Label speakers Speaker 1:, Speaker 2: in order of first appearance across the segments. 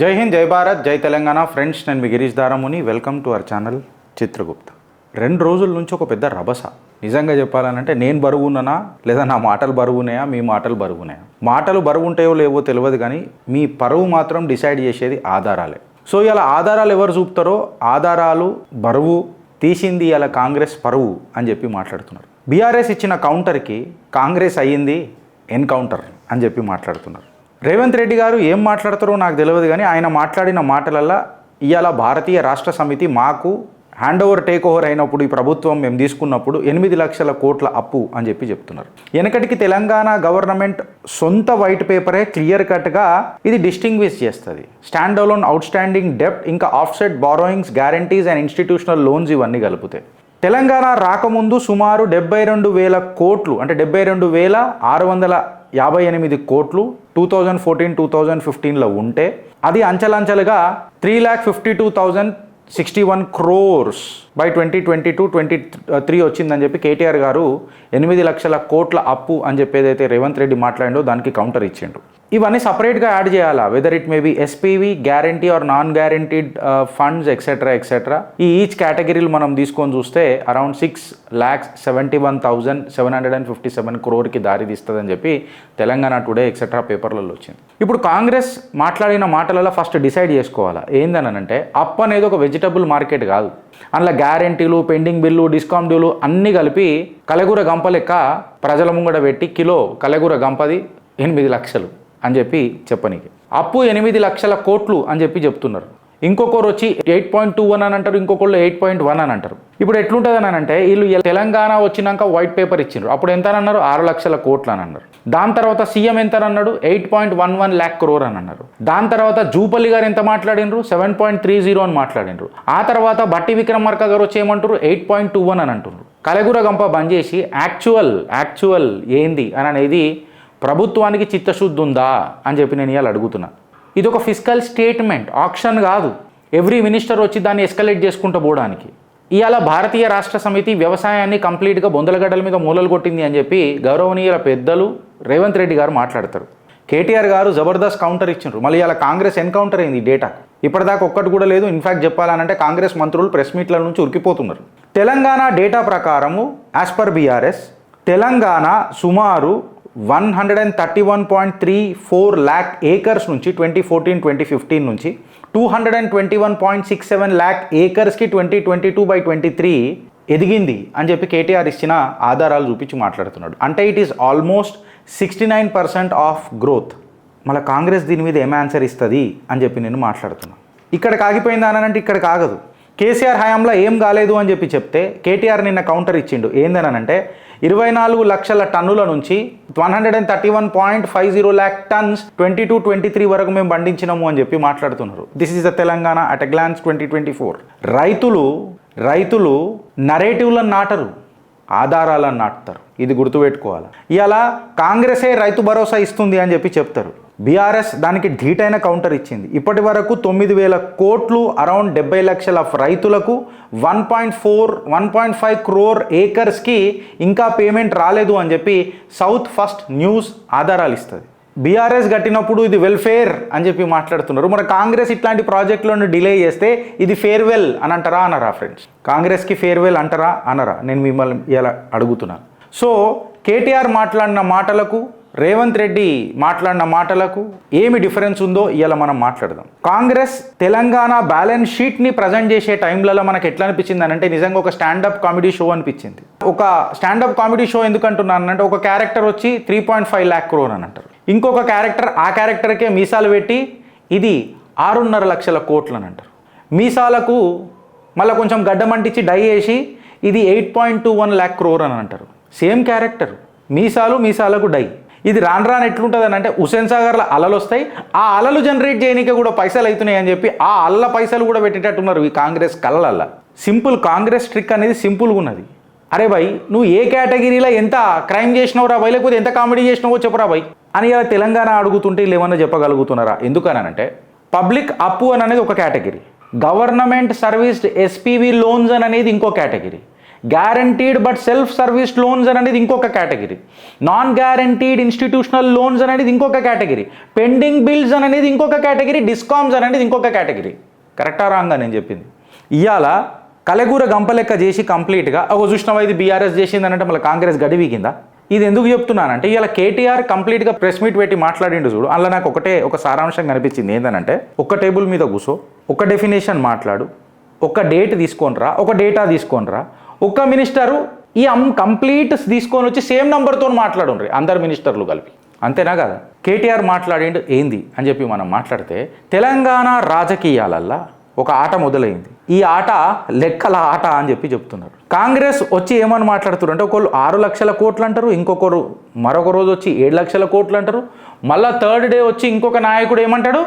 Speaker 1: జై హింద్, జై భారత్, జై తెలంగాణ. ఫ్రెండ్స్, నేను మీ Girish Daramuni. Welcome to our channel Chitragupta. 2 రోజుల నుంచి ఒక పెద్ద రభస. నిజంగా చెప్పాలనంటే నేను బరువున్నానా లేదా నా మాటలు బరువున్నాయా, మీ మాటలు బరువున్నాయా? మాటలు బరువు ఉంటాయో లేవో తెలియదు, కానీ మీ పరువు మాత్రం డిసైడ్ చేసేది ఆధారాలే. సో ఇలా ఆధారాలు ఎవరు చూపుతారో ఆధారాలు బరువు తీసింది ఇలా కాంగ్రెస్ పరువు అని చెప్పి మాట్లాడుతున్నారు. బీఆర్ఎస్ ఇచ్చిన కౌంటర్కి కాంగ్రెస్ అయ్యింది ఎన్కౌంటర్ అని చెప్పి మాట్లాడుతున్నారు. రేవంత్ రెడ్డి గారు ఏం మాట్లాడతారో నాకు తెలియదు, కానీ ఆయన మాట్లాడిన మాటలల్లో ఇవాళ భారతీయ రాష్ట్ర సమితి మాకు హ్యాండ్ ఓవర్ టేక్ ఓవర్ అయినప్పుడు ఈ ప్రభుత్వం మేము తీసుకున్నప్పుడు 8 లక్షల కోట్ల అప్పు అని చెప్పి చెప్తున్నారు. వెనకటికి తెలంగాణ గవర్నమెంట్ సొంత వైట్ పేపరే క్లియర్ కట్గా ఇది డిస్టింగ్విష్ చేస్తుంది. స్టాండ్ అలోన్ అవుట్ స్టాండింగ్ డెప్ట్, ఇంకా offset borrowings, guarantees and institutional loans ఇవన్నీ కలిపితే తెలంగాణ రాకముందు సుమారు 72,000 కోట్లు, అంటే 72,658 కోట్లు 2014-2015లో ఉంటే అది అంచెలంచెలుగా 3,52,061 crores బై 2022-23 వచ్చిందని చెప్పి కేటీఆర్ గారు 8 లక్షల కోట్ల అప్పు అని చెప్పేదైతే రేవంత్ రెడ్డి మాట్లాడిండో దానికి కౌంటర్ ఇచ్చిండు. ఇవన్నీ సపరేట్గా యాడ్ చేయాలా, whether it may be SPV, guarantee or non guaranteed funds etcetera etcetera. ఈ ఈచ్ కేటగిరీలు మనం తీసుకొని చూస్తే అరౌండ్ 6,71,757 crore దారి తీస్తుందని చెప్పి తెలంగాణ టుడే ఎక్సెట్రా పేపర్లలో వచ్చింది. ఇప్పుడు కాంగ్రెస్ మాట్లాడిన మాటలలో ఫస్ట్ డిసైడ్ చేసుకోవాలా ఏందనంటే, అప్ అనేది ఒక వెజిటబుల్ మార్కెట్ కాదు. అందులో గ్యారెంటీలు, పెండింగ్ బిల్లు, డిస్కౌంట్ డ్యూలు అన్నీ కలిపి కలగూర గంప లెక్క ప్రజల ముంగడ పెట్టి కిలో కలగూర గంపది 8 లక్షలు అని చెప్పి చెప్పనీకి. అప్పు 8 లక్షల కోట్లు అని చెప్పి చెప్తున్నారు. ఇంకొకరు వచ్చి 8.21 అని అంటారు, ఇంకొకళ్ళు 8.1 అని అంటారు. ఇప్పుడు ఎట్లుంటుంది అని అంటే, వీళ్ళు తెలంగాణ వచ్చినాక వైట్ పేపర్ ఇచ్చిండ్రు, అప్పుడు ఎంత అని అన్నారు, 6 లక్షల కోట్లు అని అన్నారు. దాని తర్వాత సీఎం ఎంత అని అన్నాడు, 8.11 lakh crore అని అన్నారు. దాని తర్వాత జూపల్లి గారు ఎంత మాట్లాడినరు, 7.30 అని మాట్లాడినరు. ఆ తర్వాత బట్టి విక్రమార్క గారు వచ్చి ఏమంటారు, 8.21 అని అంటున్నారు. కలగుర గంప బంద్ చేసి యాక్చువల్ ఏంది అని అనేది ప్రభుత్వానికి చిత్తశుద్ధి ఉందా అని చెప్పి నేను ఇవాళ అడుగుతున్నా. ఇది ఒక ఫిజికల్ స్టేట్మెంట్, ఆక్షన్ కాదు. ఎవ్రీ మినిస్టర్ వచ్చి దాన్ని ఎస్కలేట్ చేసుకుంటూ పోవడానికి. ఇవాళ భారతీయ రాష్ట్ర సమితి వ్యవసాయాన్ని కంప్లీట్గా బొందలగడ్డల మీద మూలలు కొట్టింది అని చెప్పి గౌరవనీయుల పెద్దలు రేవంత్ రెడ్డి గారు మాట్లాడతారు. కేటీఆర్ గారు జబర్దస్త్ కౌంటర్ ఇచ్చిండ్రు. మళ్ళీ ఇలా కాంగ్రెస్ ఎన్కౌంటర్ అయింది డేటా. ఇప్పటిదాకా ఒక్కటి కూడా లేదు. ఇన్ఫ్యాక్ట్ చెప్పాలనంటే కాంగ్రెస్ మంత్రులు ప్రెస్ మీట్ల నుంచి ఉరికిపోతున్నారు. తెలంగాణ డేటా ప్రకారము యాజ్ పర్ బీఆర్ఎస్ తెలంగాణ సుమారు 131.34 lakh acres నుంచి 2014-2015 నుంచి 221.67 lakh acresకి 2022-23 ఎదిగింది అని చెప్పి కేటీఆర్ ఇచ్చిన ఆధారాలు చూపించి మాట్లాడుతున్నాడు. అంటే it is almost 69% of growth. మళ్ళీ కాంగ్రెస్ దీని మీద ఏం ఆన్సర్ ఇస్తుంది అని చెప్పి నేను మాట్లాడుతున్నాను. ఇక్కడ కాగిపోయిందా అని అంటే ఇక్కడ కాగదు. కేసీఆర్ హయాంలో ఏం కాలేదు అని చెప్పి చెప్తే కేటీఆర్ నిన్న కౌంటర్ ఇచ్చిండు. ఏందనంటే 24 లక్షల టన్నుల నుంచి 131.50 lakh tons 22-23 వరకు మేము పండించినాము అని చెప్పి మాట్లాడుతున్నారు. This is the Telangana at a glance 2024. రైతులు నరేటివ్లను నాటరు, ఆధారాలను నాటుతారు. ఇది గుర్తుపెట్టుకోవాలి. ఇవాళ కాంగ్రెసే రైతు భరోసా ఇస్తుంది అని చెప్పి చెప్తారు. బీఆర్ఎస్ దానికి ధీటైన కౌంటర్ ఇచ్చింది. ఇప్పటి వరకు 9,000 కోట్లు అరౌండ్ 70 లక్షల రైతులకు 1.5 crore ఏకర్స్కి ఇంకా పేమెంట్ రాలేదు అని చెప్పి సౌత్ ఫస్ట్ న్యూస్ ఆధారాలు ఇస్తుంది. బీఆర్ఎస్ కట్టినప్పుడు ఇది వెల్ఫేర్ అని చెప్పి మాట్లాడుతున్నారు. మరి కాంగ్రెస్ ఇట్లాంటి ప్రాజెక్టులను డిలే చేస్తే ఇది ఫేర్వెల్ అని అంటారా అనరా? ఫ్రెండ్స్, కాంగ్రెస్కి ఫేర్వెల్ అంటారా అనరా? నేను మిమ్మల్ని ఇలా అడుగుతున్నాను. సో కేటీఆర్ మాట్లాడిన మాటలకు రేవంత్ రెడ్డి మాట్లాడిన మాటలకు ఏమి డిఫరెన్స్ ఉందో ఇవాళ మనం మాట్లాడదాం. కాంగ్రెస్ తెలంగాణ బ్యాలెన్స్ షీట్ని ప్రజెంట్ చేసే టైంలలో మనకు ఎట్లా అనిపించింది అని అంటే, నిజంగా ఒక స్టాండప్ కామెడీ షో అనిపించింది. ఒక స్టాండప్ కామెడీ షో ఎందుకు అంటున్నానంటే, ఒక క్యారెక్టర్ వచ్చి 3.5 lakh crore అని అంటారు, ఇంకొక క్యారెక్టర్ ఆ క్యారెక్టర్కే మీసాలు పెట్టి ఇది 6.5 లక్షల కోట్లు అని అంటారు. మీసాలకు మళ్ళీ కొంచెం గడ్డమంటించి డై వేసి ఇది 8.21 lakh crore అని అంటారు. సేమ్ క్యారెక్టర్, మీసాలకు డై. ఇది రాను ఎట్లుంటుంది అని అంటే, హుసేన్ సాగర్లో అలలు వస్తాయి, ఆ అలలు జనరేట్ చేయడానికి కూడా పైసలు అవుతున్నాయి అని చెప్పి ఆ అల్ల పైసలు కూడా పెట్టేటట్టున్నారు ఈ కాంగ్రెస్ కళ్ళల్లో. సింపుల్ కాంగ్రెస్ ట్రిక్ అనేది సింపుల్గా ఉన్నది. అరే భయ్, నువ్వు ఏ కేటగిరీలో ఎంత క్రైమ్ చేసినావు రా భయ్, లేకపోతే ఎంత కామెడీ చేసినావో చెప్పరా భయ్ అని ఇలా తెలంగాణ అడుగుతుంటే వీళ్ళు ఏమన్నా చెప్పగలుగుతున్నారా? ఎందుకనంటే, పబ్లిక్ అప్పు అని అనేది ఒక category, government serviced SPV loans అని అనేది ఇంకో category, guaranteed but self service loans అనేది ఇంకొక category, non guaranteed institutional loans అనేది ఇంకొక కేటగిరీ, పెండింగ్ బిల్స్ అనేది ఇంకొక కేటగిరీ, డిస్కామ్స్ అనేది ఇంకొక కేటగిరీ. కరెక్టా రాంగా నేను చెప్పింది? ఇవాళ కలెగూర గంపలెక్క చేసి కంప్లీట్గా ఒక చూసినవా ఇది బీఆర్ఎస్ చేసిందనంటే మళ్ళీ కాంగ్రెస్ గడివి కింద. ఇది ఎందుకు చెప్తున్నానంటే ఇవాళ కేటీఆర్ కంప్లీట్గా ప్రెస్ మీట్ పెట్టి మాట్లాడిండు చూడు, అందులో నాకు ఒక సారాంశం కనిపించింది. ఏంటంటే ఒక టేబుల్ మీద కూర్చో, ఒక డెఫినేషన్ మాట్లాడు, ఒక డేట్ తీసుకొనిరా, ఒక డేటా తీసుకొనిరా, ఒక మినిస్టరు ఈ కంప్లీట్ తీసుకొని వచ్చి సేమ్ నెంబర్తో మాట్లాడుండ్రి అందరు మినిస్టర్లు కలిపి. అంతేనా కదా? కేటీఆర్ మాట్లాడిండు ఏంది అని చెప్పి మనం మాట్లాడితే తెలంగాణ రాజకీయాలల్లో ఒక ఆట మొదలైంది. ఈ ఆట లెక్కల ఆట అని చెప్పి చెప్తున్నారు. కాంగ్రెస్ వచ్చి ఏమని మాట్లాడుతున్నారు అంటే ఒకళ్ళు 6 లక్షల కోట్లు అంటారు, ఇంకొకరు మరొక రోజు వచ్చి 7 లక్షల కోట్లు అంటారు, మళ్ళీ థర్డ్ డే వచ్చి ఇంకొక నాయకుడు ఏమంటాడు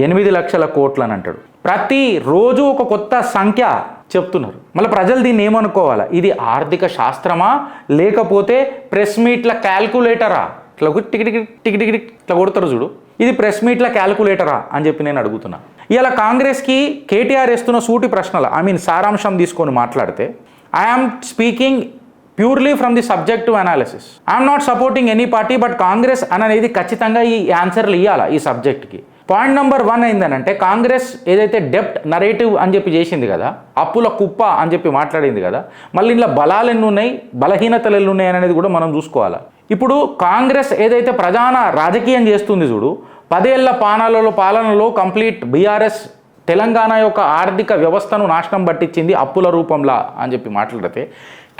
Speaker 1: 8 లక్షల కోట్లు అని అంటాడు. ప్రతిరోజు ఒక కొత్త సంఖ్య చెప్తున్నారు. మళ్ళీ ప్రజలు దీన్ని ఏమనుకోవాలా? ఇది ఆర్థిక శాస్త్రమా లేకపోతే ప్రెస్ మీట్ల క్యాల్కులేటరా? ఇట్లా tick tick tick tick tick ఇట్లా కొడతారు చూడు, ఇది ప్రెస్ మీట్ల క్యాల్కులేటరా అని చెప్పి నేను అడుగుతున్నా. ఇలా కాంగ్రెస్కి కేటీఆర్ వేస్తున్న సూటి ప్రశ్నలు సారాంశం తీసుకొని మాట్లాడితే I'm speaking purely from the subjective analysis. I'm not supporting any party, but Congress అనేది ఖచ్చితంగా ఈ ఆన్సర్లు ఇవ్వాలి ఈ సబ్జెక్ట్కి. పాయింట్ నెంబర్ 1 ఏంటంటే కాంగ్రెస్ ఏదైతే డెప్ట్ నరేటివ్ అని చెప్పి చేసింది కదా, అప్పుల కుప్ప అని చెప్పి మాట్లాడింది కదా, మళ్ళీ ఇంట్లో బలాలు ఎన్ని ఉన్నాయి, బలహీనతలు ఎన్ని ఉన్నాయి అనేది కూడా మనం చూసుకోవాలి. ఇప్పుడు కాంగ్రెస్ ఏదైతే ప్రధాన రాజకీయం చేస్తుంది చూడు, 10 ఏళ్ల పాలనలో కంప్లీట్ బీఆర్ఎస్ తెలంగాణ యొక్క ఆర్థిక వ్యవస్థను నాశనం పట్టించింది అప్పుల రూపంలో అని చెప్పి మాట్లాడితే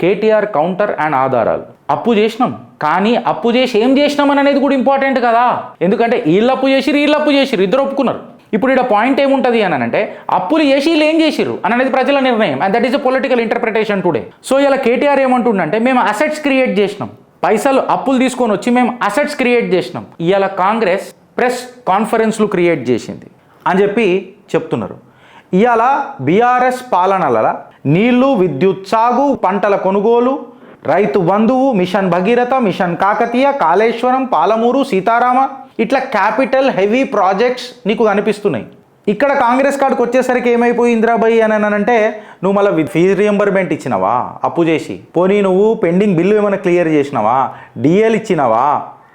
Speaker 1: కేటీఆర్ కౌంటర్ అండ్ ఆధారాలు. అప్పు చేసినాం, కానీ అప్పు చేసి ఏం చేసినాం అనేది కూడా ఇంపార్టెంట్ కదా. ఎందుకంటే వీళ్ళు అప్పు చేసిరు, ఇద్దరు ఒప్పుకున్నారు. ఇప్పుడు ఇక్కడ పాయింట్ ఏముంటుంది అని అంటే అప్పులు చేసి వీళ్ళు ఏం చేసిరు అని అనేది ప్రజల నిర్ణయం, and that is a political interpretation today. So ఇలా కేటీఆర్ ఏమంటుండంటే మేము అసెట్స్ క్రియేట్ చేసినాం, పైసలు అప్పులు తీసుకొని వచ్చి మేము అసెట్స్ క్రియేట్ చేసినాం. ఇవాళ కాంగ్రెస్ ప్రెస్ కాన్ఫరెన్స్లు క్రియేట్ చేసింది అని చెప్పి చెప్తున్నారు. ఇవాళ బీఆర్ఎస్ పాలనల నీళ్లు, విద్యుత్ సాగు, పంటల కొనుగోలు, రైతు బంధువు, మిషన్ భగీరథ, మిషన్ కాకతీయ, కాళేశ్వరం, పాలమూరు, సీతారామ ఇట్లా క్యాపిటల్ హెవీ ప్రాజెక్ట్స్ నీకు కనిపిస్తున్నాయి. ఇక్కడ కాంగ్రెస్ కాడికి వచ్చేసరికి ఏమైపోయిందిరా భయ్ అని అంటే నువ్వు మళ్ళీ ఫీజు రియంబర్మెంట్ ఇచ్చినావా అప్పు చేసి, పోనీ నువ్వు పెండింగ్ బిల్లు ఏమైనా క్లియర్ చేసినావా, డిఎల్ ఇచ్చినావా,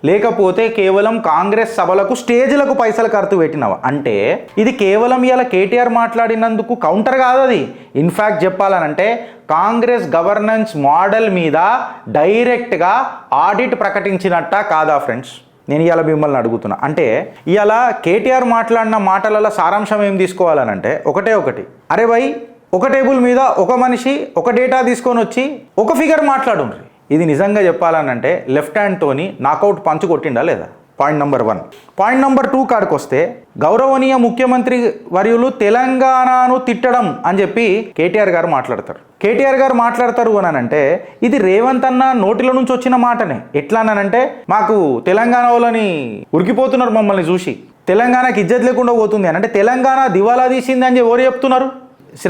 Speaker 1: లేకపోతే కేవలం కాంగ్రెస్ సభలకు స్టేజ్లకు పైసలు ఖర్చు పెట్టినావా? అంటే ఇది కేవలం ఇలా కేటీఆర్ మాట్లాడినందుకు కౌంటర్ కాదు, అది ఇన్ఫ్యాక్ట్ చెప్పాలనంటే కాంగ్రెస్ గవర్నెన్స్ మోడల్ మీద డైరెక్ట్గా ఆడిట్ ప్రకటించినట్ట కాదా ఫ్రెండ్స్? నేను ఇవాళ మిమ్మల్ని అడుగుతున్నా. అంటే ఇవాళ కేటీఆర్ మాట్లాడిన మాటలలో సారాంశం ఏం తీసుకోవాలనంటే ఒకటి, అరే భయ్ ఒక టేబుల్ మీద ఒక మనిషి ఒక డేటా తీసుకొని వచ్చి ఒక ఫిగర్ మాట్లాడుండ్రి. ఇది నిజంగా చెప్పాలనంటే లెఫ్ట్ హ్యాండ్తోని నాకౌట్ పంచు కొట్టిండా లేదా? Point number 1. పాయింట్ నెంబర్ 2 కాడికి వస్తే గౌరవనీయ ముఖ్యమంత్రి వర్యులు తెలంగాణను తిట్టడం అని చెప్పి కేటీఆర్ గారు మాట్లాడతారు అని అంటే ఇది రేవంత్ అన్న నోటిలో నుంచి వచ్చిన మాటనే. ఎట్లా అనంటే మాకు తెలంగాణ వాళ్ళని ఉరికిపోతున్నారు మమ్మల్ని చూసి, తెలంగాణకి ఇజ్జత్ లేకుండా పోతుంది అని అంటే తెలంగాణ దివాలా తీసింది అని ఎవరు చెప్తున్నారు?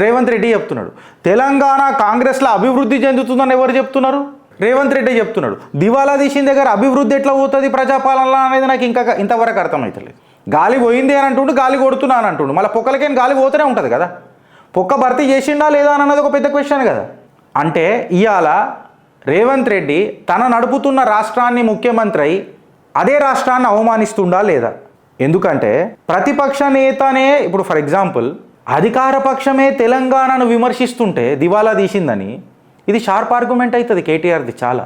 Speaker 1: రేవంత్ రెడ్డి చెప్తున్నాడు. తెలంగాణ కాంగ్రెస్లో అభివృద్ధి చెందుతుందని ఎవరు చెప్తున్నారు? రేవంత్ రెడ్డి చెప్తున్నాడు. దివాలా తీసిన దగ్గర అభివృద్ధి ఎట్లా పోతుంది ప్రజాపాలన అనేది నాకు ఇంతవరకు అర్థమవుతలేదు. గాలి పోయింది అని అంటుండు, గాలి కొడుతున్నా అని అంటుండు, మళ్ళీ పొక్కలకేం గాలి పోతూనే ఉంటుంది కదా. పొక్క భర్తీ చేసిండా లేదా అన్నది ఒక పెద్ద క్వశ్చన్ కదా. అంటే ఇవాళ రేవంత్ రెడ్డి తన నడుపుతున్న రాష్ట్రాన్ని ముఖ్యమంత్రి అయి అదే రాష్ట్రాన్ని అవమానిస్తుండా లేదా? ఎందుకంటే ప్రతిపక్ష నేతనే ఇప్పుడు ఫర్ ఎగ్జాంపుల్ అధికార పక్షమే తెలంగాణను విమర్శిస్తుంటే దివాలా తీసిందని ఇది షార్ప్ ఆర్గ్యుమెంట్ అవుతుంది కేటీఆర్ది చాలా.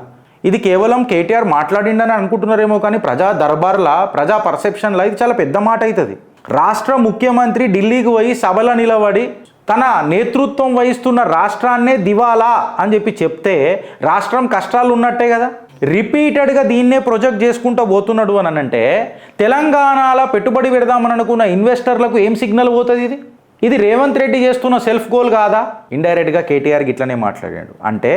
Speaker 1: ఇది కేవలం కేటీఆర్ మాట్లాడిండని అనుకుంటున్నారేమో కానీ ప్రజా దర్బార్లా ప్రజా పర్సెప్షన్లా ఇది చాలా పెద్ద మాట అవుతుంది. రాష్ట్ర ముఖ్యమంత్రి ఢిల్లీకి పోయి సభలో నిలబడి తన నేతృత్వం వహిస్తున్న రాష్ట్రాన్నే దివాలా అని చెప్పి చెప్తే రాష్ట్రం కష్టాలు ఉన్నట్టే కదా. రిపీటెడ్గా దీన్నే ప్రొజెక్ట్ చేసుకుంటూ పోతున్నాడు అని అంటే తెలంగాణలో పెట్టుబడి పెడదామని అనుకున్న ఇన్వెస్టర్లకు ఏం సిగ్నల్ పోతుంది? ఇది రేవంత్ రెడ్డి చేస్తున్న సెల్ఫ్ గోల్ కాదా? ఇండైరెక్ట్గా కేటీఆర్కి ఇట్లనే మాట్లాడాడు. అంటే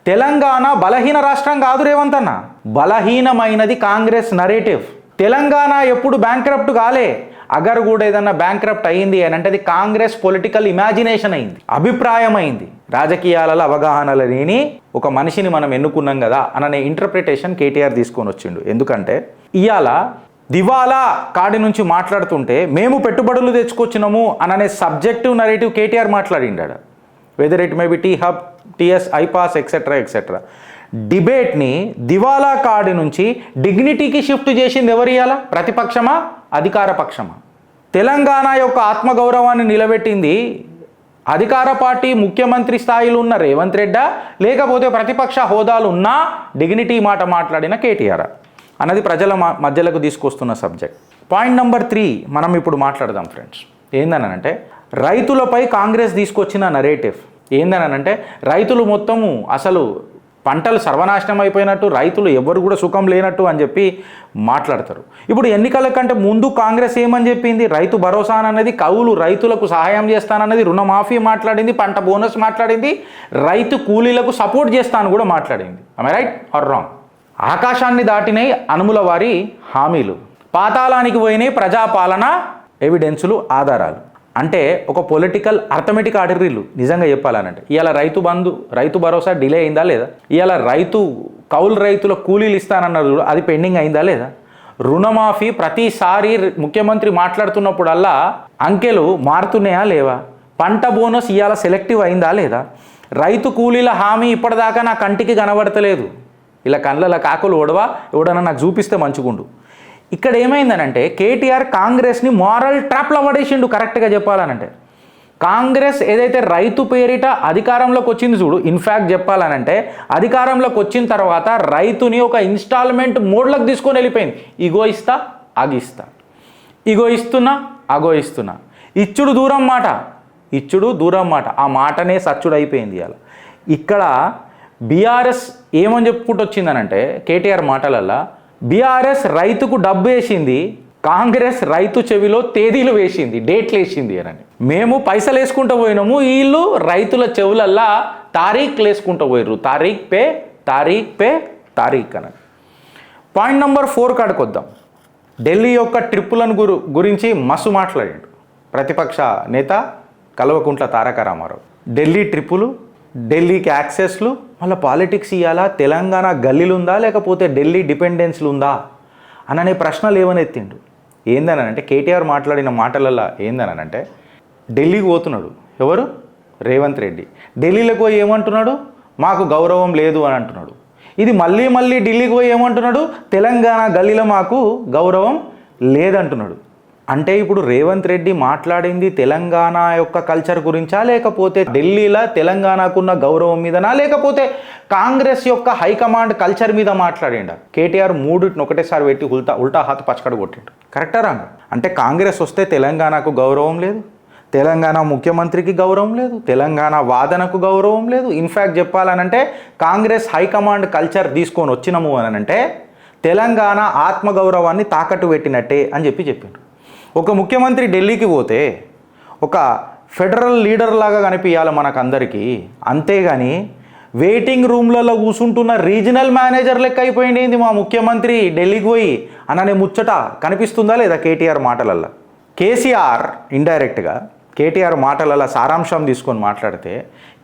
Speaker 1: తెలంగాణ బలహీన రాష్ట్రం కాదు రేవంత్ అన్న, బలహీనమైనది కాంగ్రెస్ నరేటివ్. తెలంగాణ ఎప్పుడు బ్యాంక్రప్ట్ కాలే, అగర్ కూడా ఏదన్నా బ్యాంక్రప్ట్ అయింది అని అంటే అది కాంగ్రెస్ పొలిటికల్ ఇమాజినేషన్ అయింది, అభిప్రాయం అయింది. రాజకీయాలలో అవగాహన లేని ఒక మనిషిని మనం ఎన్నుకున్నాం కదా అనే ఇంటర్ప్రిటేషన్ కేటీఆర్ తీసుకొని వచ్చిండు. ఎందుకంటే ఇవాళ దివాలా కాడి నుంచి మాట్లాడుతుంటే మేము పెట్టుబడులు తెచ్చుకొచ్చినాము అనే సబ్జెక్టివ్ నరేటివ్ కేటీఆర్ మాట్లాడిండాడు. Whether it may be T hub, TS, iPASS etcetera etcetera. డిబేట్ని దివాలా కాడి నుంచి డిగ్నిటీకి షిఫ్ట్ చేసింది ఎవరు? ఇవాళ ప్రతిపక్షమా అధికార పక్షమా? తెలంగాణ యొక్క ఆత్మగౌరవాన్ని నిలబెట్టింది అధికార పార్టీ ముఖ్యమంత్రి స్థాయిలో ఉన్న రేవంత్ రెడ్డా, లేకపోతే ప్రతిపక్ష హోదాలు ఉన్న డిగ్నిటీ మాట మాట్లాడిన కేటీఆర్ అన్నది ప్రజల మధ్యలోకి తీసుకొస్తున్న సబ్జెక్ట్. పాయింట్ నెంబర్ 3 మనం ఇప్పుడు మాట్లాడదాం ఫ్రెండ్స్. ఏందనంటే రైతులపై కాంగ్రెస్ తీసుకొచ్చిన నరేటివ్ ఏందనంటే రైతులు మొత్తము అసలు పంటలు సర్వనాశనం అయిపోయినట్టు, రైతులు ఎవరు కూడా సుఖం లేనట్టు అని చెప్పి మాట్లాడతారు. ఇప్పుడు ఎన్నికల కంటే ముందు కాంగ్రెస్ ఏమని చెప్పింది? రైతు భరోసా అనేది కౌలు రైతులకు సహాయం చేస్తానన్నది, రుణమాఫీ మాట్లాడింది, పంట బోనస్ మాట్లాడింది, రైతు కూలీలకు సపోర్ట్ చేస్తాను కూడా మాట్లాడింది. I right are wrong? ఆకాశాన్ని దాటినాయి అనుముల వారి హామీలు, పాతాళానికి పోయినాయి ప్రజాపాలన ఎవిడెన్సులు, ఆధారాలు. అంటే ఒక పొలిటికల్ అర్థమెటిక్ ఆర్డరీలు నిజంగా చెప్పాలనంటే ఇవాళ రైతు బంధు, రైతు భరోసా డిలే అయిందా లేదా? ఇవాళ కౌలు రైతుల కూలీలు ఇస్తానన్నారు, అది పెండింగ్ అయిందా లేదా? రుణమాఫీ ప్రతిసారి ముఖ్యమంత్రి మాట్లాడుతున్నప్పుడల్లా అంకెలు మారుతున్నాయా లేవా? పంట బోనస్ ఇవాళ సెలెక్టివ్ అయిందా లేదా? రైతు కూలీల హామీ ఇప్పటిదాకా నా కంటికి కనబడతలేదు. ఇలా కళ్ళ కాకులు ఎవడన్నా నాకు చూపిస్తే మంచిగుండు. ఇక్కడ ఏమైందనంటే కేటీఆర్ కాంగ్రెస్ని మారల్ ట్రాప్లో పడేసిండు. కరెక్ట్గా చెప్పాలనంటే కాంగ్రెస్ ఏదైతే రైతు పేరిట అధికారంలోకి వచ్చింది చూడు, ఇన్ఫ్యాక్ట్ చెప్పాలనంటే అధికారంలోకి వచ్చిన తర్వాత రైతుని ఒక ఇన్స్టాల్మెంట్ మోడ్లోకి తీసుకొని వెళ్ళిపోయింది. ఇగో ఇస్తా, అగిస్తా, ఇగో ఇస్తున్నా, అగో ఇస్తున్నా, ఇచ్చుడు దూరం మాట, ఇచ్చుడు దూరం మాట, ఆ మాటనే సచ్చుడు అయిపోయింది. ఇవాళ ఇక్కడ బీఆర్ఎస్ ఏమని చెప్పుకుంటూ వచ్చిందనంటే కేటీఆర్ మాటలల్లా బీఆర్ఎస్ రైతుకు డబ్బు వేసింది, కాంగ్రెస్ రైతు చెవిలో తేదీలు వేసింది, డేట్లు వేసింది అని. మేము పైసలు వేసుకుంటూ పోయినాము, వీళ్ళు రైతుల చెవులల్లా తారీఖులు వేసుకుంటూ పోయిర్రు, తారీఖ్ పే తారీఖ్ అని. Point number 4 కాడికొద్దాం. ఢిల్లీ యొక్క ట్రిప్పులను గురించి మస్తు మాట్లాడాడు ప్రతిపక్ష నేత కల్వకుంట్ల తారక రామారావు. ఢిల్లీ ట్రిప్పులు, ఢిల్లీకి యాక్సెస్లు, మళ్ళీ పాలిటిక్స్ ఇవ్వాలా, తెలంగాణ గల్లీలు ఉందా లేకపోతే ఢిల్లీ డిపెండెన్స్లు ఉందా అనే ప్రశ్నలు ఏమనెత్తిండు. ఏందనంటే కేటీఆర్ మాట్లాడిన మాటలలో ఏందనంటే ఢిల్లీకి పోతున్నాడు ఎవరు? రేవంత్ రెడ్డి. ఢిల్లీలోకి పోయి ఏమంటున్నాడు? మాకు గౌరవం లేదు అని అంటున్నాడు. ఇది మళ్ళీ ఢిల్లీకి పోయి ఏమంటున్నాడు? తెలంగాణ గల్లీలో మాకు గౌరవం లేదంటున్నాడు. అంటే ఇప్పుడు రేవంత్ రెడ్డి మాట్లాడింది తెలంగాణ యొక్క కల్చర్ గురించా, లేకపోతే ఢిల్లీలో తెలంగాణకున్న గౌరవం మీదనా, లేకపోతే కాంగ్రెస్ యొక్క హైకమాండ్ కల్చర్ మీద మాట్లాడిండా? కేటీఆర్ మూడుని ఒకటేసారి పెట్టి ఉల్టా హాత్ పచ్చకడ కొట్టిండు. కరెక్టా రాంగ్? అంటే కాంగ్రెస్ వస్తే తెలంగాణకు గౌరవం లేదు, తెలంగాణ ముఖ్యమంత్రికి గౌరవం లేదు, తెలంగాణ వాదనకు గౌరవం లేదు. ఇన్ఫ్యాక్ట్ చెప్పాలనంటే కాంగ్రెస్ హైకమాండ్ కల్చర్ తీసుకొని వచ్చినాము అని అంటే తెలంగాణ ఆత్మగౌరవాన్ని తాకట్టు పెట్టినట్టే అని చెప్పిండు. ఒక ముఖ్యమంత్రి ఢిల్లీకి పోతే ఒక ఫెడరల్ లీడర్ లాగా కనిపించాలి మనకందరికీ, అంతేగాని వెయిటింగ్ రూమ్లలో కూర్చుంటున్న రీజనల్ మేనేజర్ లెక్క అయిపోయింది మా ముఖ్యమంత్రి ఢిల్లీకి పోయి అనే ముచ్చట కనిపిస్తుందా లేదా కేటీఆర్ మాటలల్లో? కేసీఆర్ ఇండైరెక్ట్గా కేటీఆర్ మాటలలో సారాంశం తీసుకొని మాట్లాడితే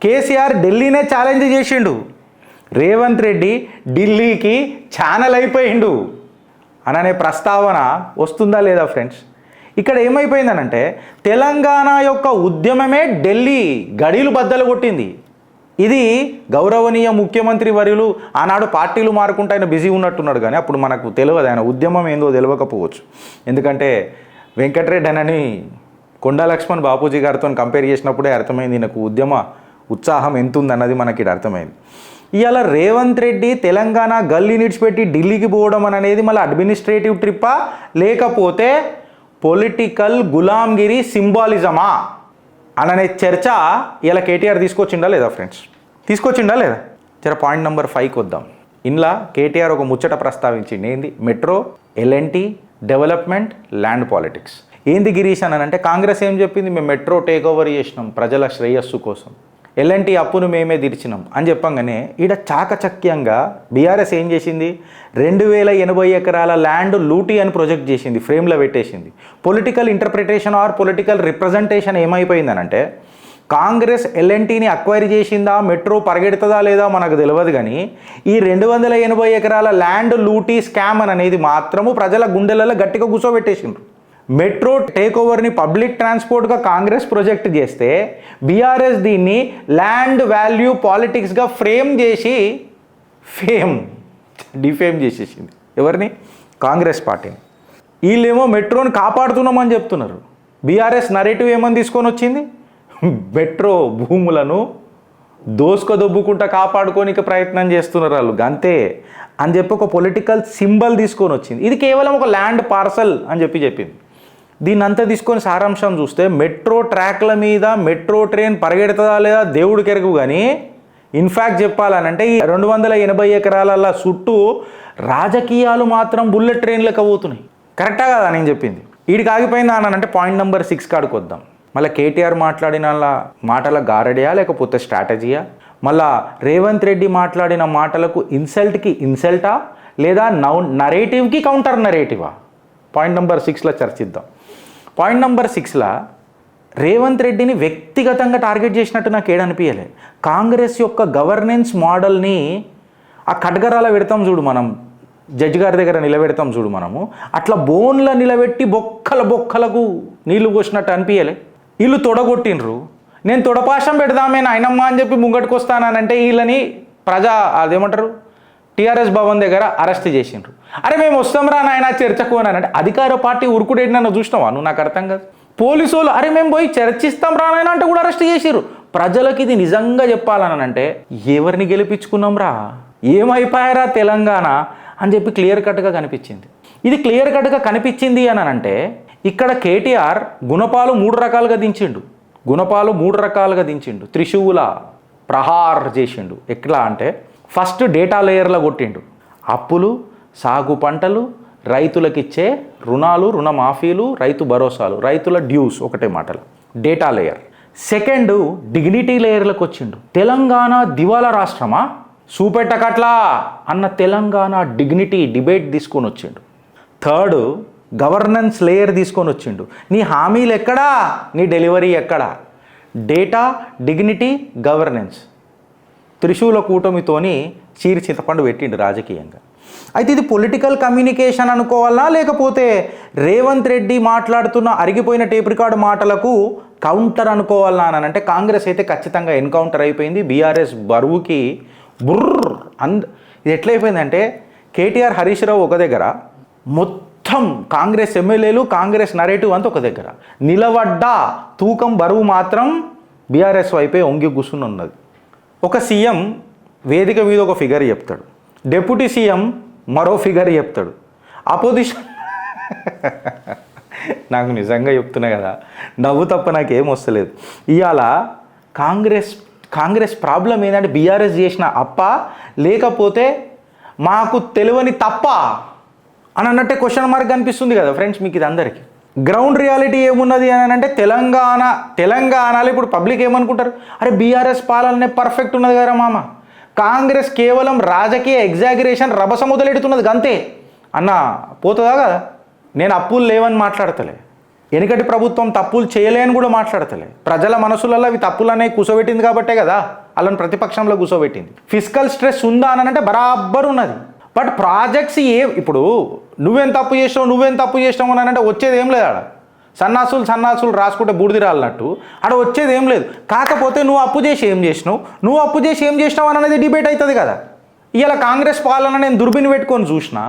Speaker 1: కేసీఆర్ ఢిల్లీనే ఛాలెంజ్ చేసిండు, రేవంత్ రెడ్డి ఢిల్లీకి ఛానల్ అయిపోయిండు అనే ప్రస్తావన వస్తుందా లేదా ఫ్రెండ్స్? ఇక్కడ ఏమైపోయిందనంటే తెలంగాణ యొక్క ఉద్యమమే ఢిల్లీ గడీలు బద్దలు కొట్టింది. ఇది గౌరవనీయ ముఖ్యమంత్రి వర్యులు ఆనాడు పార్టీలు మారుకుంటూ ఆయన బిజీ ఉన్నట్టున్నాడు, కానీ అప్పుడు మనకు తెలియదు ఆయన ఉద్యమం ఏందో తెలియకపోవచ్చు. ఎందుకంటే వెంకటరెడ్డి అని కొండా లక్ష్మణ్ బాపూజీ గారితో కంపేర్ చేసినప్పుడే అర్థమైంది ఈయనకు ఉద్యమ ఉత్సాహం ఎంత ఉందన్నది మనకి అర్థమైంది. ఇవాళ రేవంత్ రెడ్డి తెలంగాణ గల్లీ నిడిచిపెట్టి ఢిల్లీకి పోవడం అనేది మళ్ళీ అడ్మినిస్ట్రేటివ్ ట్రిప్పా లేకపోతే పొలిటికల్ గులాంగిరి సింబాలిజమా అనే చర్చ ఇలా కేటీఆర్ తీసుకొచ్చిండా లేదా ఫ్రెండ్స్? తీసుకొచ్చిండా లేదా? జర పాయింట్ నెంబర్ 5కి వద్దాం. ఇందులో కేటీఆర్ ఒక ముచ్చట ప్రస్తావించింది. ఏంది? Metro, L and T, development, land politics. ఏంది గిరీష్ అని అంటే కాంగ్రెస్ ఏం చెప్పింది? మేము మెట్రో టేక్ ఓవర్ చేసినాం ప్రజల శ్రేయస్సు కోసం, ఎల్ఎన్టీ అప్పును మేమే తీర్చినాం అని చెప్పంగానే ఈడ చాకచక్యంగా బీఆర్ఎస్ ఏం చేసింది? 2080 ఎకరాల ల్యాండ్ లూటీ అని ప్రొజెక్ట్ చేసింది, ఫ్రేమ్లో పెట్టేసింది. Political interpretation or political representation ఏమైపోయిందనంటే కాంగ్రెస్ ఎల్ఎన్టీని అక్వైర్ చేసిందా, మెట్రో పరిగెడుతుందా లేదా మనకు తెలియదు, కానీ ఈ 280 ఎకరాల ల్యాండ్ లూటీ స్కామ్ అనేది మాత్రము ప్రజల గుండెలలో గట్టిగా కూర్చోబెట్టేసిండ్రు. మెట్రో టేక్ ఓవర్ని పబ్లిక్ ట్రాన్స్పోర్ట్గా కాంగ్రెస్ ప్రొజెక్ట్ చేస్తే బీఆర్ఎస్ దీన్ని ల్యాండ్ వాల్యూ పాలిటిక్స్గా డిఫేమ్ చేసేసింది. ఎవరిని? కాంగ్రెస్ పార్టీని. వీళ్ళేమో మెట్రోని కాపాడుతున్నామని చెప్తున్నారు. బీఆర్ఎస్ నరేటివ్ ఏమని తీసుకొని వచ్చింది? మెట్రో భూములను దోసుకొదొబ్బుకుంటా కాపాడుకోనికి ప్రయత్నం చేస్తున్నారు వాళ్ళు, అంతే అని చెప్పి ఒక పొలిటికల్ సింబల్ తీసుకొని వచ్చింది. ఇది కేవలం ఒక ల్యాండ్ పార్సల్ అని చెప్పింది. దీన్ని అంతా తీసుకొని సారాంశం చూస్తే మెట్రో ట్రాక్ల మీద మెట్రో ట్రైన్ పరిగెడుతుందా లేదా దేవుడికి ఎరుగు. కానీ ఇన్ఫ్యాక్ట్ చెప్పాలనంటే ఈ 280 ఎకరాల చుట్టూ రాజకీయాలు మాత్రం బుల్లెట్ ట్రైన్లకు అవుతున్నాయి. కరెక్టా కదా నేను చెప్పింది? వీడికి ఆగిపోయిందా అని అంటే పాయింట్ నెంబర్ 6 కాడికి వద్దాం. మళ్ళీ కేటీఆర్ మాట్లాడిన మాటల గారడియా లేకపోతే స్ట్రాటజీయా? మళ్ళా రేవంత్ రెడ్డి మాట్లాడిన మాటలకు ఇన్సల్ట్కి ఇన్సల్టా లేదా నరేటివ్కి కౌంటర్ నరేటివా? పాయింట్ నెంబర్ 6లో చర్చిద్దాం. పాయింట్ నెంబర్ 6లో రేవంత్ రెడ్డిని వ్యక్తిగతంగా టార్గెట్ చేసినట్టు నాకు ఏడనిపించలే. కాంగ్రెస్ యొక్క గవర్నెన్స్ మోడల్ని ఆ కటగరాల పెడతాం చూడు, మనం జడ్జి గారి దగ్గర నిలబెడతాం చూడు, మనము అట్లా బోన్ల నిలబెట్టి బొక్కలకు నీళ్లు పోసినట్టు అనిపించలే. వీళ్ళు తొడగొట్టినరు. నేను తొడపాశం పెడదామే నాయనమ్మ అని చెప్పి ముంగటికి వస్తానంటే వీళ్ళని అదేమంటారు టీఆర్ఎస్ భవన్ దగ్గర అరెస్ట్ చేసిండ్రు. అరే మేము వస్తాం రా నాయన చర్చకు అని అంటే అధికార పార్టీ ఉరుకుడేటి నన్ను చూసినావా నువ్వు? నాకు అర్థం కాదు. పోలీసు వాళ్ళు అరే మేము పోయి చర్చిస్తాం రా నాయన అంటే కూడా అరెస్ట్ చేసిర్రు. ప్రజలకి ఇది నిజంగా చెప్పాలని అంటే ఎవరిని గెలిపించుకున్నాం రా, ఏమైపోయారా తెలంగాణ అని చెప్పి క్లియర్ కట్గా కనిపించింది. ఇది క్లియర్ కట్గా కనిపించింది అని అంటే ఇక్కడ కేటీఆర్ గుణపాలు 3 రకాలుగా దించిండు. త్రిశూల ప్రహార్ చేసిండు. ఎట్లా అంటే ఫస్ట్ డేటా లేయర్లో కొట్టిండు. అప్పులు, సాగు పంటలు, రైతులకిచ్చే రుణాలు, రుణమాఫీలు, రైతు భరోసాలు, రైతుల డ్యూస్, ఒకటే మాటలు డేటా లేయర్. సెకండ్ డిగ్నిటీ లేయర్లకు వచ్చిండు. తెలంగాణ దివాలా రాష్ట్రమా చూపెట్టకట్లా అన్న తెలంగాణ డిగ్నిటీ డిబేట్ తీసుకొని వచ్చిండు. థర్డ్ గవర్నెన్స్ లేయర్ తీసుకొని వచ్చిండు. నీ హామీలు ఎక్కడా, నీ డెలివరీ ఎక్కడా? డేటా, డిగ్నిటీ, గవర్నెన్స్ త్రిశూల కూటమితోని చీరి చింతపండు పెట్టిండు రాజకీయంగా. అయితే ఇది పొలిటికల్ కమ్యూనికేషన్ అనుకోవాలా లేకపోతే రేవంత్ రెడ్డి మాట్లాడుతున్న అరిగిపోయిన టేప్ రికార్డు మాటలకు కౌంటర్ అనుకోవాలా అని అంటే కాంగ్రెస్ అయితే ఖచ్చితంగా ఎన్కౌంటర్ అయిపోయింది. బీఆర్ఎస్ బరువుకి ఇది ఎట్లయిపోయిందంటే కేటీఆర్, హరీష్ రావు ఒక దగ్గర, మొత్తం కాంగ్రెస్ ఎమ్మెల్యేలు, కాంగ్రెస్ నరేటివ్ అంతా ఒక దగ్గర. నిలబడ్డ తూకం బరువు మాత్రం బీఆర్ఎస్ వైపే ఒంగి కూర్చుని ఉన్నది. ఒక సీఎం వేదిక మీద ఒక ఫిగర్ చెప్తాడు, డిప్యూటీ సీఎం మరో ఫిగర్ చెప్తాడు, అపోజిషన్ నాకు నిజంగా చెప్తున్నా కదా, నవ్వు తప్ప నాకేం వస్తలేదు. ఇవాళ కాంగ్రెస్ ప్రాబ్లం ఏంటంటే బీఆర్ఎస్ చేసిన అప్ప లేకపోతే మాకు తెలియని తప్ప అని అన్నట్టే క్వశ్చన్ మార్క్ కనిపిస్తుంది కదా ఫ్రెండ్స్ మీకు. ఇది అందరికీ గ్రౌండ్ రియాలిటీ ఏమున్నది అని అంటే తెలంగాణలో ఇప్పుడు పబ్లిక్ ఏమనుకుంటారు, అరే బీఆర్ఎస్ పాలనే పర్ఫెక్ట్ ఉన్నది కదా మామ, కాంగ్రెస్ కేవలం రాజకీయ ఎగ్జాగరేషన్ రభస మొదలెడుతున్నది అంతే అన్న పోతుందా కదా. నేను అప్పులు లేవని మాట్లాడతలే, వెనుకటి ప్రభుత్వం తప్పులు చేయలేని కూడా మాట్లాడతలే. ప్రజల మనసులలో అవి తప్పులు అనేవి కూసోబెట్టింది కాబట్టే కదా వాళ్ళని ప్రతిపక్షంలో కూసోబెట్టింది. ఫిజికల్ స్ట్రెస్ ఉందా అని అంటే బరాబర్ ఉన్నది. బట్ ప్రాజెక్ట్స్ ఇప్పుడు నువ్వేం తప్పు చేసినావు అని అంటే వచ్చేది ఏం లేదు. ఆడ సన్నాసులు రాసుకుంటే బూడిది రాలినట్టు ఆడ వచ్చేది ఏం లేదు. కాకపోతే నువ్వు అప్పు చేసి ఏం చేసినావు అనేది డిబేట్ అవుతుంది కదా. ఇలా కాంగ్రెస్ పాలన నేను దుర్బిని పెట్టుకొని చూసినా,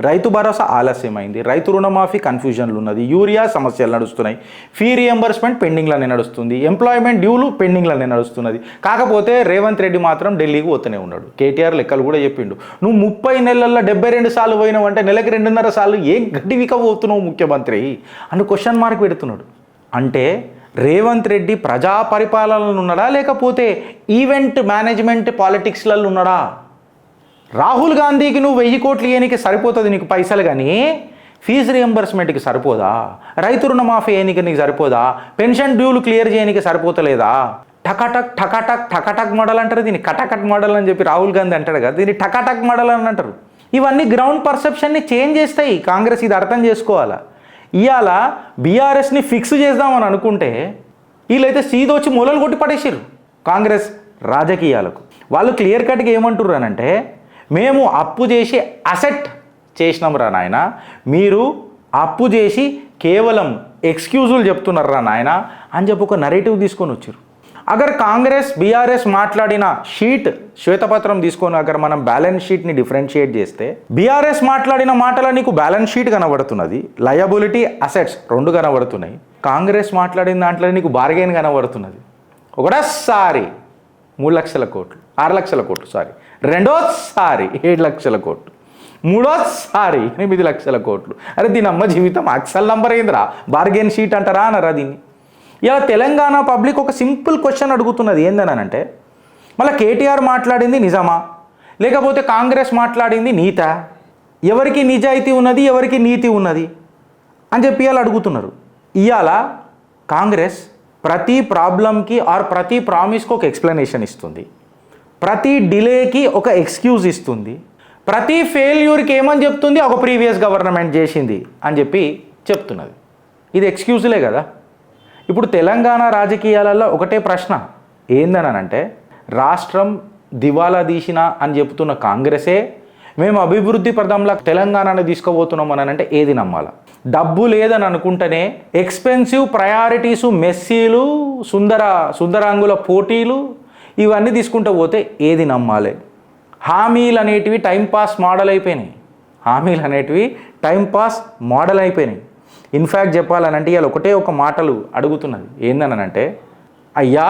Speaker 1: రైతు భరోసా ఆలస్యమైంది, రైతు రుణమాఫీ కన్ఫ్యూజన్లు ఉన్నది, యూరియా సమస్యలు నడుస్తున్నాయి, ఫీ రియంబర్స్మెంట్ పెండింగ్లోనే నడుస్తుంది, ఎంప్లాయ్మెంట్ డ్యూలు పెండింగ్లోనే నడుస్తున్నది. కాకపోతే రేవంత్ రెడ్డి మాత్రం ఢిల్లీకి పోతూనే ఉన్నాడు. కేటీఆర్ లెక్కలు కూడా చెప్పిండు, నువ్వు 30 నెలల్లో 72 సార్లు పోయినావు అంటే నెలకి 2.5 సార్లు ఏం గడ్డివిక పోతున్నావు ముఖ్యమంత్రి అని క్వశ్చన్ మార్క్ పెడుతున్నాడు. అంటే రేవంత్ రెడ్డి ప్రజా పరిపాలనలో ఉన్నాడా లేకపోతే ఈవెంట్ మేనేజ్మెంట్ పాలిటిక్స్లలో ఉన్నాడా? రాహుల్ గాంధీకి నువ్వు 1000 కోట్లు ఇయనికి సరిపోతుంది నీకు పైసలు, కానీ ఫీజు రియంబర్స్మెంట్కి సరిపోదా? రైతు రుణమాఫీ ఏనికి నీకు సరిపోదా? పెన్షన్ డ్యూలు క్లియర్ చేయడానికి సరిపోతలేదా? టకాటక్ మోడల్ అంటారు దీన్ని, కటకట్ మోడల్ అని చెప్పి రాహుల్ గాంధీ అంటాడు కదా, దీన్ని టకాటక్ మోడల్ అని అంటారు. ఇవన్నీ గ్రౌండ్ పర్సెప్షన్ని చేంజ్ చేస్తాయి. కాంగ్రెస్ ఇది అర్థం చేసుకోవాలా. ఇవాళ బీఆర్ఎస్ని ఫిక్స్ చేద్దామని అనుకుంటే వీళ్ళైతే సీదొచ్చి మూలలు కొట్టి పడేసారు కాంగ్రెస్ రాజకీయాలకు. వాళ్ళు క్లియర్ కట్గా ఏమంటుర్రు అని అంటే, మేము అప్పు చేసి అసెట్ చేసినాం రా నాయన, మీరు అప్పు చేసి కేవలం ఎక్స్క్యూజులు చెప్తున్నారా నాయన అని చెప్పి ఒక నరేటివ్ తీసుకొని వచ్చారు. అగర్ కాంగ్రెస్ బీఆర్ఎస్ మాట్లాడిన శ్వేతపత్రం తీసుకొని అగర్ మనం బ్యాలెన్స్ షీట్ని డిఫరెన్షియేట్ చేస్తే బీఆర్ఎస్ మాట్లాడిన మాటల నీకు బ్యాలెన్స్ షీట్ కనబడుతున్నది, లయబిలిటీ అసెట్స్ రెండు కనబడుతున్నాయి. కాంగ్రెస్ మాట్లాడిన దాంట్లో నీకు బార్గెన్ కనబడుతున్నది. ఒకటోసారి 3 లక్షల కోట్లు, 6 లక్షల కోట్లు, సారీ, రెండోసారి 7 లక్షల కోట్లు, మూడోసారి 8 లక్షల కోట్లు. అరే దీని అమ్మ జీవితం అక్సల్ నంబర్ ఏందిరా, బార్గెన్ షీట్ అంటారా అనరా దీన్ని? ఇలా తెలంగాణ పబ్లిక్ ఒక సింపుల్ క్వశ్చన్ అడుగుతున్నది ఏందనంటే, మళ్ళీ కేటీఆర్ మాట్లాడింది నిజమా లేకపోతే కాంగ్రెస్ మాట్లాడింది నీతా, ఎవరికి నిజాయితీ ఉన్నది ఎవరికి నీతి ఉన్నది అని చెప్పి ఇవాళ అడుగుతున్నారు. ఇవాళ కాంగ్రెస్ ప్రతి ప్రాబ్లంకి ఆర్ ప్రతి ప్రామిస్కి ఒక ఎక్స్ప్లెనేషన్ ఇస్తుంది, ప్రతి డిలేకి ఒక ఎక్స్క్యూజ్ ఇస్తుంది, ప్రతి ఫెయిల్యూర్కి ఏమని చెప్తుంది, ఒక ప్రీవియస్ గవర్నమెంట్ చేసింది అని చెప్పి చెప్తున్నది. ఇది ఎక్స్క్యూజులే కదా. ఇప్పుడు తెలంగాణ రాజకీయాలలో ఒకటే ప్రశ్న ఏందనంటే, రాష్ట్రం దివాలా తీసిన అని చెప్తున్న కాంగ్రెసే మేము అభివృద్ధి పదంలో తెలంగాణని తీసుకుపోతున్నాం అని అంటే ఏది నమ్మాలా? డబ్బు లేదని అనుకుంటేనే ఎక్స్పెన్సివ్ ప్రయారిటీసు, మెస్సీలు, సుందరాంగుల పోటీలు ఇవన్నీ తీసుకుంటూ పోతే ఏది నమ్మాలి? హామీలు అనేటివి టైంపాస్ మోడల్ అయిపోయినాయి. ఇన్ఫ్యాక్ట్ చెప్పాలనంటే ఇవాళ ఒకటే ఒక మాటలు అడుగుతున్నది ఏందనంటే, అయ్యా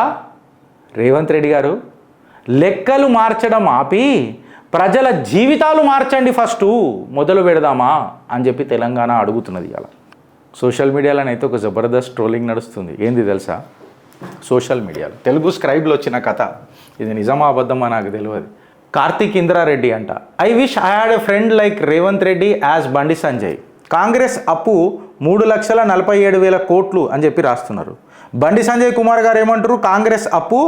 Speaker 1: రేవంత్ రెడ్డి గారు లెక్కలు మార్చడం ఆపి ప్రజల జీవితాలు మార్చండి ఫస్ట్, మొదలు పెడదామా అని చెప్పి తెలంగాణ అడుగుతున్నది. ఇవాళ సోషల్ మీడియాలోనైతే ఒక జబర్దస్త్ ట్రోలింగ్ నడుస్తుంది. ఏంది తెలుసా? సోషల్ మీడియాలో తెలుగు స్క్రైబ్లో వచ్చిన కథ, ఇది నిజమా అబద్ధమా నాకు తెలియదు. కార్తిక్ ఇంద్రారెడ్డి అంట, I wish I had a friend like Revanth Reddy as Bandi Sanjay. Congress అప్పు 3,47,000 కోట్లు అని చెప్పి రాస్తున్నారు. బండి సంజయ్ కుమార్ గారు ఏమంటారు, కాంగ్రెస్ అప్పు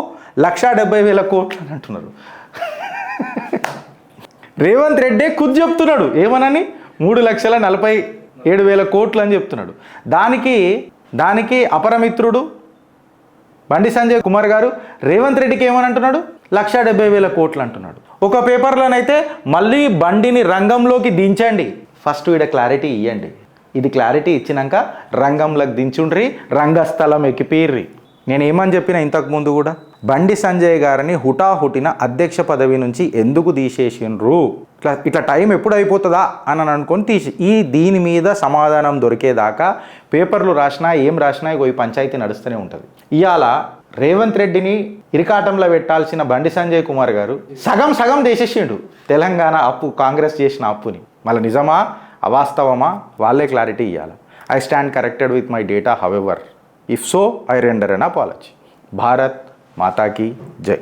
Speaker 1: 1,70,000 కోట్లు అని అంటున్నారు. రేవంత్ రెడ్డి ఖుద్ చెప్తున్నాడు ఏమనని, 3,47,000 కోట్లు అని చెప్తున్నాడు. దానికి అపరమిత్రుడు బండి సంజయ్ కుమార్ గారు రేవంత్ రెడ్డికి ఏమని అంటున్నాడు, 1,70,000 కోట్లు అంటున్నాడు. ఒక పేపర్లోనైతే మళ్ళీ బండిని రంగంలోకి దించండి, ఫస్ట్ ఈడ క్లారిటీ ఇవ్వండి, ఇది క్లారిటీ ఇచ్చినాక రంగంలోకి దించుండ్రి, రంగస్థలం ఎక్కిపీర్రి. నేను ఏమని చెప్పిన ఇంతకుముందు కూడా, బండి సంజయ్ గారిని హుటాహుటిన అధ్యక్ష పదవి నుంచి ఎందుకు తీసేసిండ్రు, ఇట్లా టైం ఎప్పుడు అయిపోతుందా అని అనుకొని దీని మీద సమాధానం దొరికేదాకా పేపర్లు రాసినా ఏం రాసినా ఈ పంచాయతీ నడుస్తూనే ఉంటుంది. ఇవాళ రేవంత్ రెడ్డిని ఇరికాటంలో పెట్టాల్సిన బండి సంజయ్ కుమార్ గారు సగం చేసేసిండు తెలంగాణ అప్పు, కాంగ్రెస్ చేసిన అప్పుని. మళ్ళీ నిజమా అవాస్తవమా వాళ్ళే క్లారిటీ ఇవ్వాలి. I stand corrected with my data however, if so I render an apology. Bharat మాతాకి జై.